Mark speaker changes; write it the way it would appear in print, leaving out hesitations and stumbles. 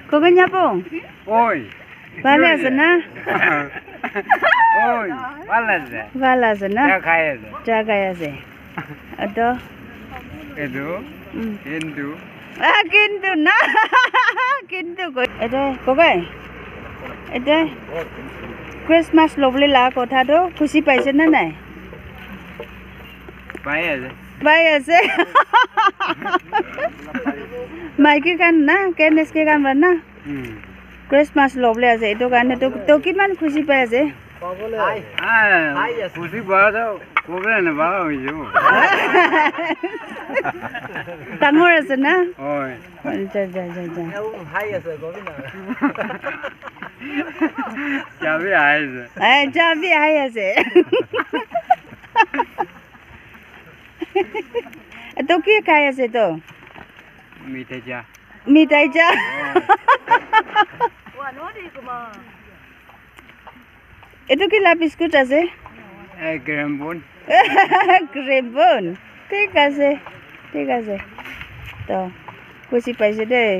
Speaker 1: কগেন যাবো
Speaker 2: ওই
Speaker 1: ভালো আছে না
Speaker 2: ওই ভালো আছে
Speaker 1: ভালো আছে না
Speaker 2: চা খাই আছে
Speaker 1: চা খাই আছে তো
Speaker 2: এদু হিন্দু
Speaker 1: কিন্তু না কিন্তু এটা কগাই এটা ক্রিসমাস লবলে লা কথাটো খুশি পাইছে না নাই
Speaker 2: পাই আছে
Speaker 1: পাই আছে মাইকী কান না কেনেসকে কান না ক্রিসমাস লবলে আছে এইটো কাৰণে তো কিমান খুশি পাই আছে
Speaker 2: খুশি বাড়া কবে না বাড়া হয়ে যাব
Speaker 1: ডাঙৰ আছে না
Speaker 2: ওই
Speaker 1: যা যা যা যা
Speaker 2: যাবি আইছে
Speaker 1: যাবি আহি আছে তো কি খাই আছে তো
Speaker 2: মিঠাই চা
Speaker 1: মিঠাই চা এইটো কি লা বিস্কুট আছে
Speaker 2: গ্রামবন
Speaker 1: গ্রেবন ঠিক আছে তো খুশি পাইছে দেই